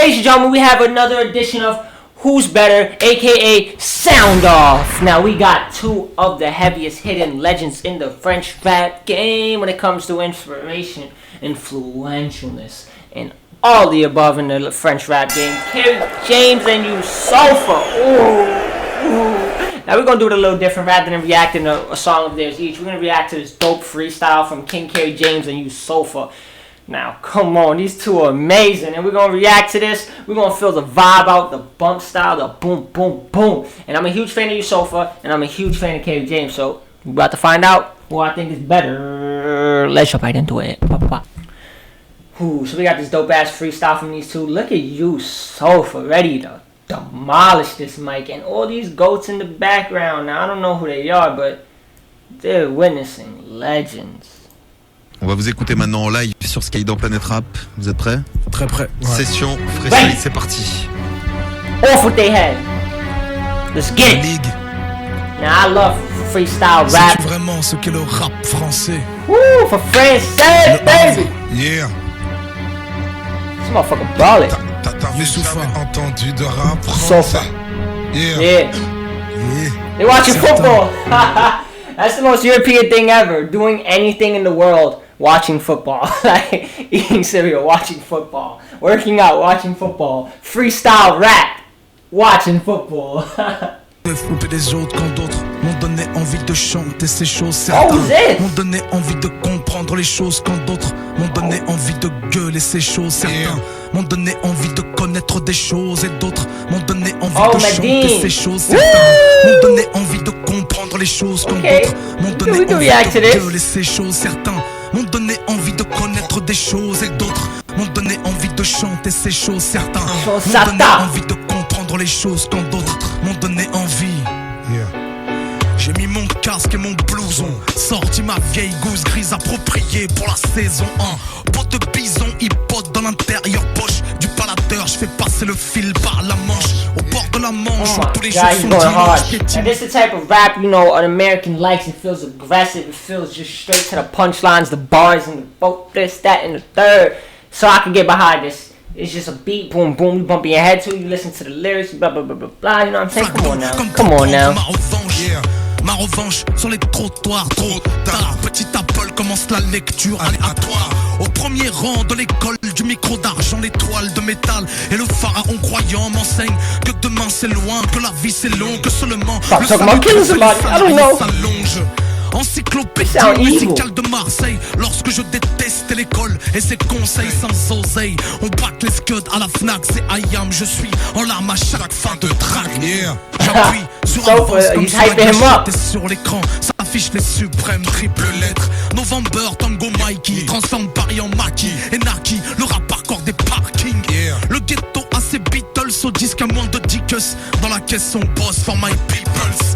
ladies and gentlemen, we have another edition of Who's Better, aka Sound Off. Now we got two of the heaviest hidden legends in the French rap game when it comes to inspiration, influentialness, and all the above in the French rap game. Kerry James and Youssoupha. Ooh. Now we're gonna do it a little different. Rather than reacting to a song of theirs each, we're gonna react to this dope freestyle from King Kerry James and Youssoupha. Now, come on, these two are amazing, and we're gonna react to this. We're gonna feel the vibe out, the bump style, the boom, boom, boom. And I'm a huge fan of Youssoupha, and I'm a huge fan of Kerry James, so we're about to find out who I think is better. Let's jump right into it. Ooh, so we got this dope ass freestyle from these two. Look at Youssoupha ready to demolish this mic, and all these goats in the background. Now, I don't know who they are, but they're witnessing legends. On va vous écouter maintenant en live sur Sky dans Planète Rap. Vous êtes prêts? Très prêt. Ouais. Session freestyle, c'est parti. Off with their head. Let's get it. League. Now I love freestyle rap. C'est vraiment ce qu'est le rap français. Woo, for français, baby. Yeah. This motherfucker ballin'. T'avais jamais entendu de rap Youssoupha. français. Yeah. Yeah. They watching football. That's the most European thing ever. Doing anything in the world, watching football. Like eating cereal, watching football. Working out, watching football. Freestyle rap, watching football. Flipper des autres quand d'autres m'ont donné envie de chanter ces choses. Certains m'ont donné envie de comprendre les choses quand d'autres m'ont donné envie de gueuler ces choses. Certains m'ont donné envie de connaître des choses et d'autres m'ont donné envie de chanter ces choses. Certains m'ont donné envie de comprendre les choses quand d'autres m'ont donné envie de gueuler ces choses. Certains m'ont donné envie de connaître des choses et d'autres m'ont donné envie de chanter ces choses. Certains m'ont donné envie de comprendre les choses quand d'autres m'ont donné envie. J'ai mis mon casque et mon blouson, sorti ma vieille gousse grise appropriée pour la saison 1. Pot de bison, hip-hop dans l'intérieur poche du palateur, je fais passer le fil par la manche. Au bord de la manche où tous les jours sont dimanches. And this is the type of rap, you know, an American likes. It feels aggressive, it feels just straight to the punchlines, the bars, and the both this, that, and the third. So I can get behind this. It's just a beat, boom, boom, you bump your head to, you listen to the lyrics, blah, blah, blah, blah, blah, you know what I'm saying? Come on now, come on now. Ma revanche sur les trottoirs, trop tard. Petit Apple commence la lecture aléatoire. Au premier rang de l'école du micro d'argent, l'étoile de métal et le pharaon croyant m'enseigne que demain c'est loin, que la vie c'est long, que seulement le salut s'allonge. Encyclopédie musicale de Marseille. Lorsque je détestais l'école et ses conseils sans oseille, on braque les scuds à la Fnac, c'est IAM. Je suis en larmes à chaque fin de track. J'appuie sur avance comme swag sur l'écran. Ça affiche les suprêmes triple lettres. November, Tango, Mikey transforme Paris en maquis et Naki, le rap hardcore des parkings. Le ghetto a ses Beatles au disque à moins de dicus. Dans la caisse on bosse for my peoples.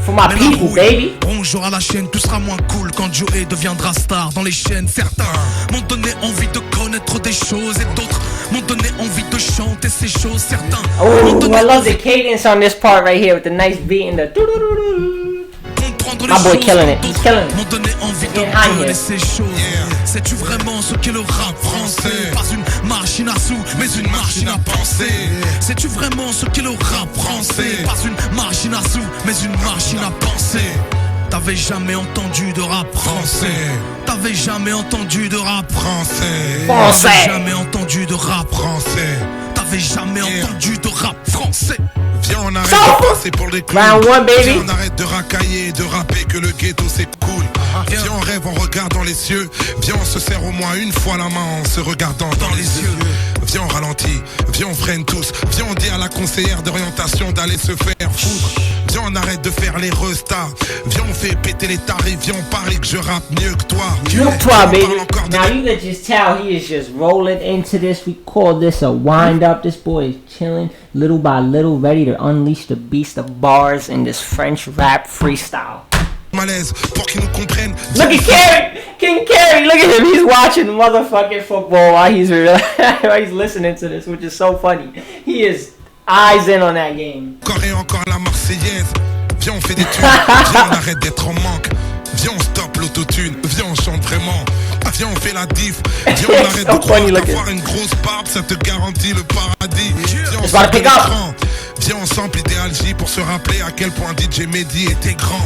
For my people, baby. Bonjour à la chaîne, tout sera moins cool quand Joey deviendra star dans les chaînes. Certains m'ont donné envie de connaître des choses et d'autres m'ont donné envie de chanter ces choses. Certains m'ont donné I love the cadence on this part right here with the nice beat and the my boy killing it, he's killing it. M'ont donné envie de gueuler ces choses. Sais-tu vraiment ce qu'est le rap français? Pas une machine à sous, mais une machine à penser. Sais-tu vraiment ce qu'est le rap français? Pas une machine à sous, mais une machine à penser. T'avais jamais entendu de rap français. T'avais jamais entendu de rap français. T'avais jamais entendu de rap français. T'avais jamais entendu de rap français. Viens on arrête de passer pour les clowns. Viens on arrête de racailler, de rapper que le ghetto c'est cool. Viens on rêve en regardant les cieux. Viens on se serre au moins une fois la main en se regardant dans les yeux. Viens on ralentit, viens on freine tous. Viens on dit à la conseillère d'orientation d'aller se faire foutre. Viens on arrête de faire les restas. Viens on fait péter les tarifs. Viens on parie que je rappe mieux que toi. Mieux que toi, baby. Now you can just tell he is just rolling into this. We call this a wind up. This boy is chilling little by little, ready to unleash the beast of bars in this French rap freestyle. Malaise pour qu'ils nous comprennent. Look at Kerry! King Kerry! Look at him! He's watching motherfucking football while he's listening to this, which is so funny. He is eyes in on that game. Encore et encore la Marseillaise. Viens on fait des trucs. Viens on arrête d'être en manque. Viens on stop Stop l'autotune, viens on chante vraiment. Ah, viens on fait la diff. Viens on arrête de croire qu'avoir une grosse barbe ça te garantit le paradis. Viens on s'en l'écran. Viens on sample Idéal J pour se rappeler à quel point DJ Mehdi était grand.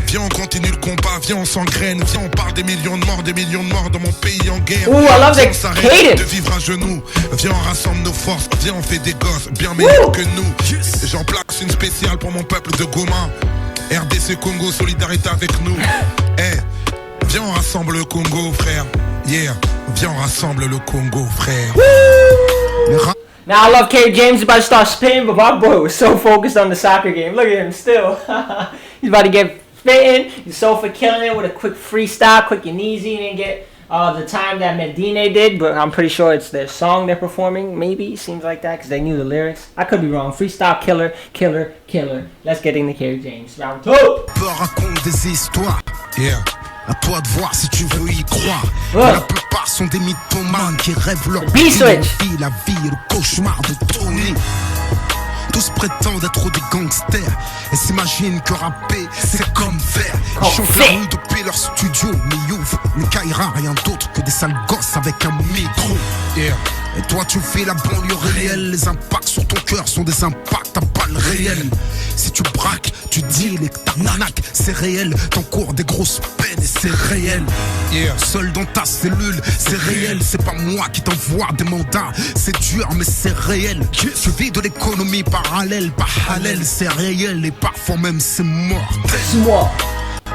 Viens on continue le combat, viens on s'engraine. Viens on parle des millions de morts dans mon pays en guerre. Ooh, I love viens that on s'arrête de vivre à genoux. Viens on rassemble nos forces, viens on fait des gosses bien meilleurs que nous. J'en place une spéciale pour mon peuple de Goma. RDC Congo, solidarité avec nous. Viens on rassemble le Congo frère. Yeah, viens on rassemble le Congo frère. Now I love Kerry James. He's about to start spitting, but my boy was so focused on the soccer game. Look at him still. He's about to get spitting. He's so for killing it with a quick freestyle, quick and easy. He didn't get the time that Medina did, but I'm pretty sure it's their song they're performing. Maybe seems like that because they knew the lyrics. I could be wrong. Freestyle killer, killer, killer. Let's get into Kerry James. Round 2. Raconte des histoires. Yeah. À toi de voir si tu veux y croire. La plupart sont des mythomanes qui rêvent leur vie, la vie et le cauchemar de Tony. Tous prétendent être des gangsters et s'imaginent que rapper c'est comme faire. Ils chantent la rue depuis leur studio, mais ils ouvrent le Kaira, rien d'autre que des sales gosses avec un micro. Yeah. Et toi tu fais la banlieue réelle. Les impacts sur ton cœur sont des impacts à balles réelles. Si tu braques, tu dis les tarnaques, c'est réel. T'encours des grosses peines et c'est réel. Yeah. Seul dans ta cellule, c'est réel. C'est pas moi qui t'envoie des mandats. C'est dur mais c'est réel. Tu vis de l'économie parallèle, pas halal, c'est réel. Et parfois même c'est mort.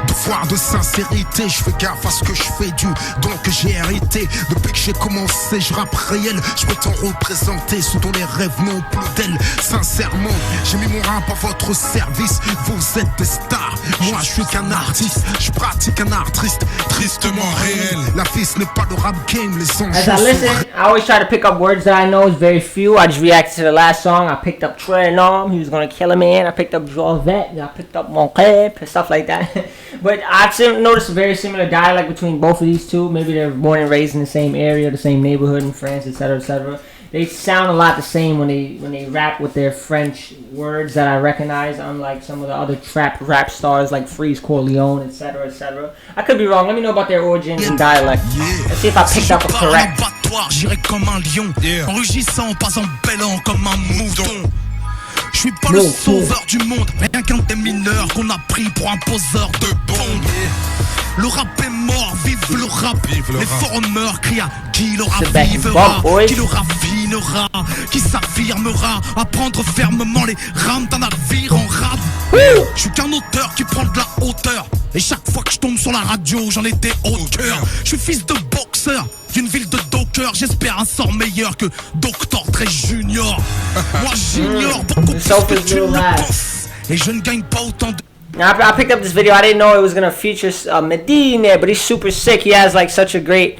Devoir de sincérité, je fais gaffe à ce que je fais du don que j'ai hérité. Depuis que j'ai commencé, je rappe réel. Je peux t'en représenter ce dont les rêves n'ont plus d'elle. Sincèrement, j'ai mis mon rap à votre service. Vous êtes des stars, moi je suis qu'un artiste. Je pratique un art triste, tristement réel. La fille n'est pas le rap game, les anges. As I listen, I always try to pick up words that I know. It's very few. I just reacted to the last song. I picked up Trey Nom, he was gonna kill a man. I picked up Joel Vet, I picked up Monclip, stuff like that. But I've noticed a very similar dialect between both of these two. Maybe they're born and raised in the same area, the same neighborhood in France, etc., etc. They sound a lot the same when they rap with their French words that I recognize, unlike some of the other trap rap stars like Freeze Corleone, etc., etc. I could be wrong. Let me know about their origins and dialect. Let's see if I picked up a correct. J'irai comme un lion, en rugissant, pas en bêlant comme un mouton. Je suis pas le sauveur du monde, rien qu'un des mineurs qu'on a pris pour un poseur de bombes. Le rap est mort, vive le rap. Les foreigners crient à qui le rap vivera, qui le raffinera, qui s'affirmera à prendre fermement les rames d'un navire en rade. Je suis qu'un auteur qui prend de la hauteur. Et chaque fois que je tombe sur la radio, j'en ai des hauts cœurs. Je suis fils de boxeur d'une ville de dockers. J'espère un sort meilleur que Dr. Dre Junior. Moi j'ignore beaucoup plus que tu ne penses. Et je ne gagne pas autant de... Now, I picked up this video. I didn't know it was gonna feature Medina, but he's super sick. He has like such a great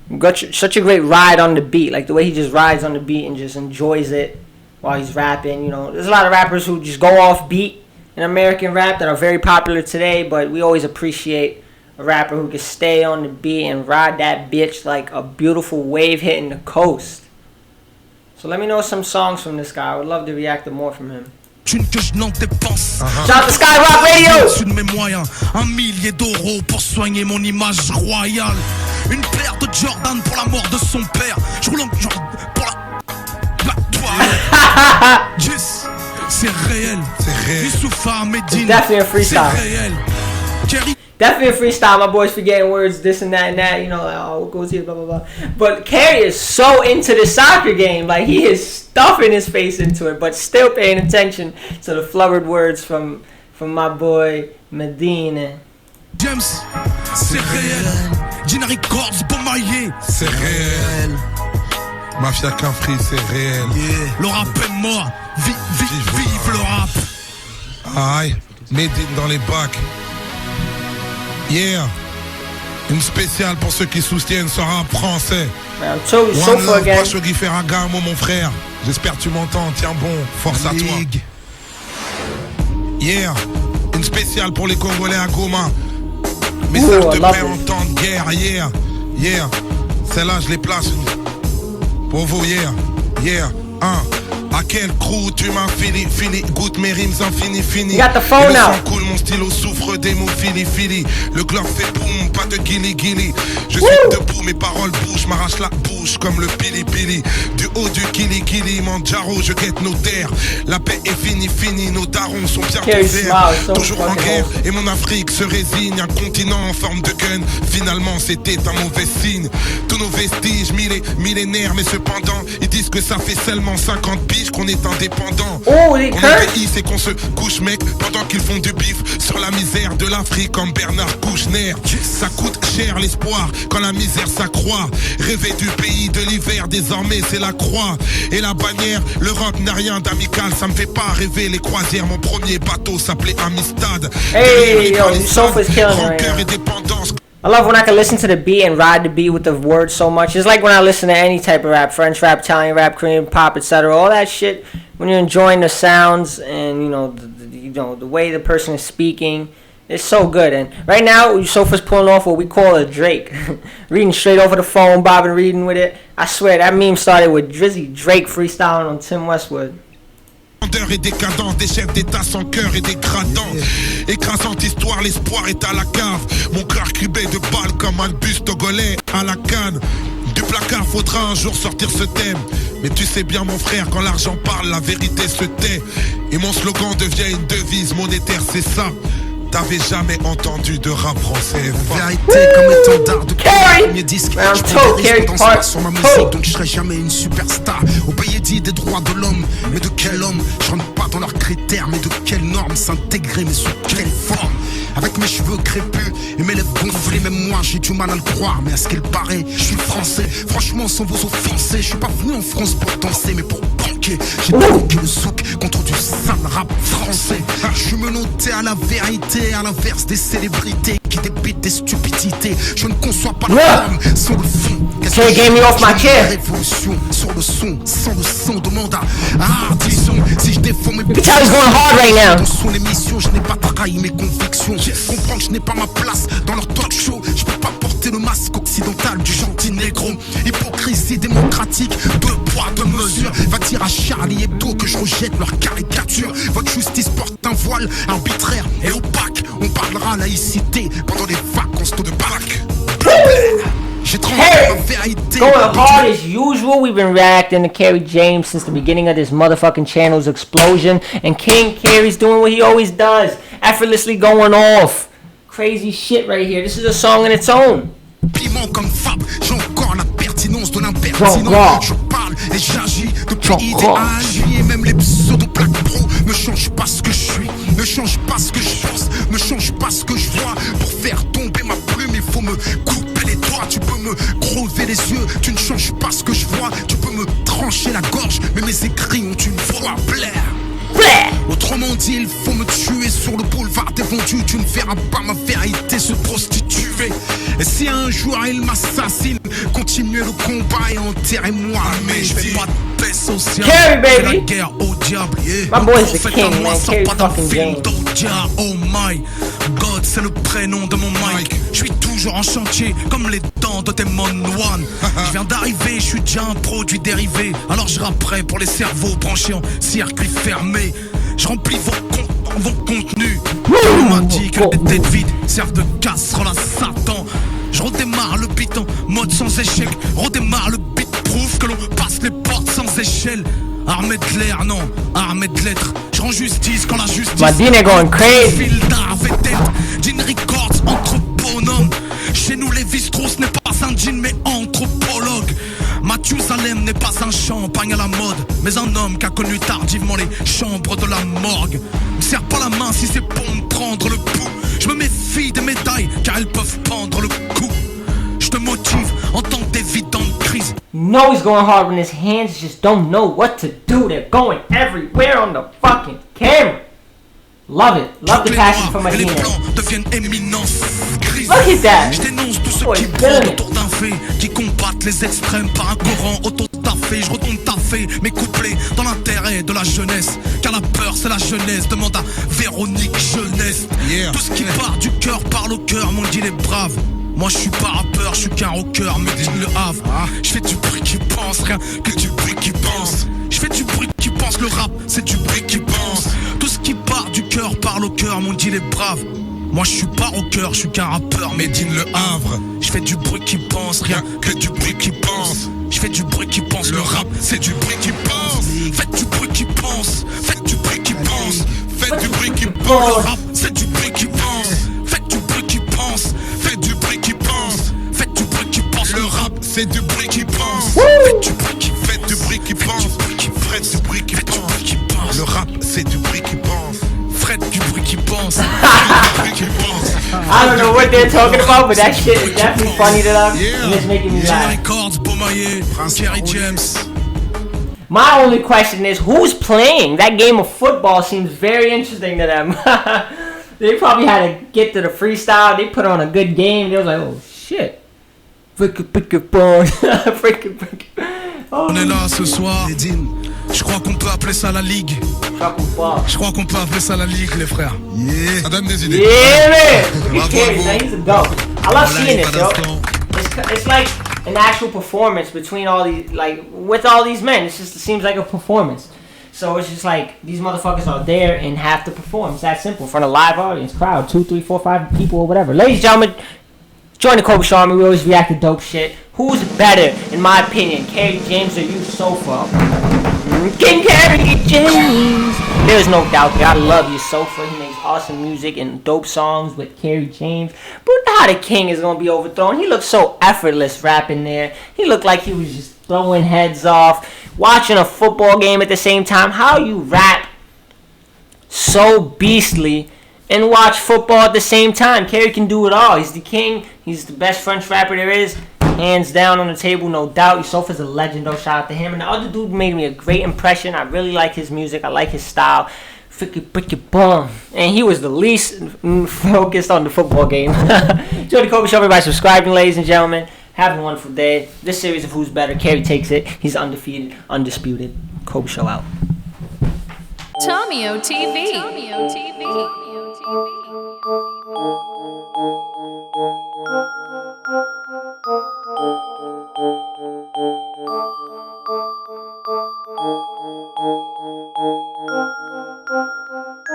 ride on the beat, like the way he just rides on the beat and just enjoys it while he's rapping. You know, there's a lot of rappers who just go off beat in American rap that are very popular today, but we always appreciate a rapper who can stay on the beat and ride that bitch like a beautiful wave hitting the coast. So let me know some songs from this guy. I would love to react to more from him. Que je n'en dépense. Shout out to Skyrock Radio. Au-dessus de mes moyens, 1 millier d'euros pour soigner mon image royale. Une paire de Jordan pour la mort de son père. Je roule pour la toile. Yes, c'est réel. C'est réel. Youssoufa Medine. Definitely a freestyle. C'est réel. Kerry. Definitely a freestyle. My boys forgetting words, this and that and that. You know, like, oh, what goes here, blah, blah, blah. But Kerry is so into the soccer game. Like, he is stuffing his face into it, but still paying attention to the flubbered words from my boy Medina. James, c'est réel. Gina Records, Beaumaillé, c'est réel. Mafia Cafri, c'est réel. Yeah. Le rap est mort. Vive le rap. Aïe, Medine dans les bacs. Yeah, une spéciale pour ceux qui soutiennent ce rap français. One love, Guy Ferragamo, mon frère. J'espère que tu m'entends, tiens bon, force à toi. Yeah, une spéciale pour les Congolais à Goma. Message de paix en temps de guerre, yeah. Celle-là, je les place pour vous, yeah. À quel crew tu m'as fini, goûte mes rimes infini, fini. You got the phone Le now. sang coule, mon stylo souffre des mots fili. Le glove fait boum, pas de guili. Je suis debout, mes paroles bougent, m'arrache la bouche comme le pili. Du haut du kili, Manjaro, je guette nos terres. La paix est finie, nos darons sont bien couverts. Toujours en guerre, et mon Afrique se résigne. Un continent en forme de gun, finalement c'était un mauvais signe. Tous nos vestiges, millénaires, mais cependant, ils disent que ça fait seulement 50 piges qu'on est indépendant. Oh, les Mon pays, c'est qu'on se couche, mec, pendant qu'ils font du bif sur la misère de l'Afrique comme Bernard Kouchner. Ça coûte cher l'espoir quand la misère s'accroît. Rêver du pays de l'hiver, désormais c'est la croix et la bannière. L'Europe n'a rien d'amical, ça me fait pas rêver les croisières. Mon premier bateau s'appelait Amistad. Hey, yo, Sofa's killing it right now. Et dépendance. I love when I can listen to the beat and ride the beat with the words so much. It's like when I listen to any type of rap, French rap, Italian rap, Korean pop, etc. All that shit. When you're enjoying the sounds and the way the person is speaking, it's so good. And right now, Sofa's pulling off what we call a Drake, reading straight over the phone, bobbing, reading with it. I swear that meme started with Drizzy Drake freestyling on Tim Westwood. Et décadent, des chefs d'état sans cœur et dégradant. Écrasante histoire, l'espoir est à la cave. Mon cœur cribé de balles comme un bus togolais à la canne. Du placard faudra un jour sortir ce thème. Mais tu sais bien mon frère, quand l'argent parle, la vérité se tait. Et mon slogan devient une devise monétaire, c'est ça. T'avais jamais entendu de rap français. Vérité comme étendard de premier disque. Round Je two, prends des Carrie risques, on danse part pas sur ma two. musique, donc je serai jamais une superstar. Au pays dit des droits de l'homme, mais de quel homme? Je rentre pas dans leurs critères, mais de quelles normes? S'intégrer, mais sous quelle forme? Avec mes cheveux crépus et mes lèvres gonflées, même moi j'ai du mal à le croire. Mais à ce qu'il paraît, je suis français. Franchement, sans vous offenser, je suis pas venu en France pour danser, mais pour banquer. J'ai banqué le souk contre du sale rap français. Je suis menotté à la vérité, à l'inverse des célébrités qui débitent des stupidités. Je ne conçois pas la forme sans le fond. Can't get me off my chair. Révolution sur le son, sans le son, demande à Ardisson. Si je défends mes You can tell he's going hard right now. dans son émission, je n'ai pas trahi mes convictions. Comprends que je n'ai pas ma place dans leur talk show. Je peux pas porter le masque occidental du gentil négro. Hypocrisie démocratique, deux poids, deux mesures. Va dire à Charlie Hebdo que je rejette leur caricature. Votre justice porte un voile arbitraire et opaque. On parlera laïcité pendant les vacances de Pâques. J'ai tranché Hey, la vérité. going hard as usual. We've been reacting to Kerry James since the beginning of this motherfucking channel's explosion. And King Kerry's doing what he always does. Effortlessly going off. Crazy shit right here. This is a song in its own. Piment comme Fab, j'ai encore la pertinence de l'impertinence. Je parle et j'agis depuis idéal. Et même les pseudo-plaques pro ne changent pas ce que je suis, ne changent pas ce que je pense, ne changent pas ce que je vois. Pour faire tomber ma plume, il faut me couper les doigts. Tu peux me crever les yeux, tu ne changes pas ce que je vois. Tu peux me trancher la gorge, mais mes écrits ont une voix blaire. Autrement dit, il faut me tuer sur le boulevard des vendus. Tu ne verras pas ma vérité se prostituer. Et si un jour il m'assassine, continuez le combat et enterrez-moi. Mais je fais pas de paix sociale. Kerry, baby. C'est la guerre au diable. My boy's the king, man. Kerry fucking James. Oh my God, c'est le prénom de mon mic. Je suis toujours en chantier, comme les dents de Demon One. Je viens d'arriver, je suis déjà un produit dérivé. Alors je rapperai pour les cerveaux branchés en circuit fermé. Je remplis vos contenus. On m'a dit que les têtes vides servent de casserole à Satan. Je redémarre le beat en mode sans échec. Redémarre le beat prouve que l'on passe les portes sans échelle. Armée de l'air, non, armée de lettres. Je rends justice quand la justice. Madine going crazy. Fil d'Arvetet, Jean Records, entre bonhommes. Chez nous, Lévi-Strauss n'est pas un jean, mais anthropologue. Mathusalem n'est pas un champagne à la mode, mais un homme qui a connu tardivement les chambres de la morgue. Me serre pas la main si c'est pour me prendre le pouls. Je me méfie des médailles, car elles peuvent pendre le coup. Je te motive en tant d'évidente crise. You know he's going hard when his hands just don't know what to do. They're going everywhere on the fucking camera. Love it. Love the passion for my les hand. blancs deviennent éminence. Look at that. Je dénonce tous ceux Boy, qui killing brodent it. autour d'un fait, qui combattent les extrêmes par un courant auto-taffé. Je retourne taffer mes couplets dans l'intérêt de la jeunesse. Car la peur c'est la jeunesse, demande à Véronique Jeunesse. Tout ce qui part du cœur parle au cœur, mon dit les braves. Moi je suis pas rappeur, je suis qu'un rocker, me dit le Havre. Je fais du bruit qui pense, rien que du bruit qui pense. Je fais du bruit qui pense rap, c'est du bruit qui pense. Tout ce qui part du cœur parle au cœur, mon deal est brave. Moi je suis pas au cœur, je suis qu'un rappeur made in Le Havre. Je fais du bruit qui pense, rien que du bruit qui pense. Je fais du bruit qui pense, le rap c'est du bruit qui pense. Faites du bruit qui pense, faites du bruit qui pense. Faites du bruit qui pense, le rap c'est du bruit qui pense. Faites du bruit qui pense, faites du bruit qui pense. Faites du bruit qui pense, le rap c'est du bruit qui pense. Faites du bruit qui pense, faites du bruit qui pense. Faites du bruit qui pense, le rap c'est du bruit qui pense. Fred du bruit qui pense. I don't know what they're talking about, but that shit is definitely funny to them. And it's making me laugh. Records, Beaumayer, Thierry James. My only question is, who's playing? That game of football seems very interesting to them. They probably had to get to the freestyle. They put on a good game. They was like, oh shit. On est là ce soir. Je crois qu'on peut appeler ça la ligue. Je crois qu'on peut appeler ça la ligue, les frères. Yeah. Ça donne des idées. Yeah, man. Bravo, He's a goat. I love Voilà, seeing this, pas yo. d'instant. It's like an actual performance between all these, like, with all these men. It seems like a performance. So it's just like, these motherfuckers are there and have to perform. It's that simple. In front of a live audience, crowd, 2, 3, 4, 5 people or whatever. Ladies and gentlemen, join the Kobe Show Army. We always react to dope shit. Who's better, in my opinion, Kerry James or you so far? King Kerry James! There's no doubt there. I love you, Sofa. He makes awesome music and dope songs with Kerry James. But how the King is going to be overthrown? He looks so effortless rapping there. He looked like he was just throwing heads off, watching a football game at the same time. How you rap so beastly and watch football at the same time? Kerry can do it all. He's the king. He's the best French rapper there is. Hands down on the table, no doubt. Yusofa's a legend, though. Shout out to him. And the other dude made me a great impression. I really like his music. I like his style. Freaky bum. And he was the least focused on the football game. Join the Kobe Show, everybody. Subscribing, ladies and gentlemen. Have a wonderful day. This series of Who's Better, Kerry takes it. He's undefeated, undisputed. Kobe Show out. Tommy OTV. Tommy OTV.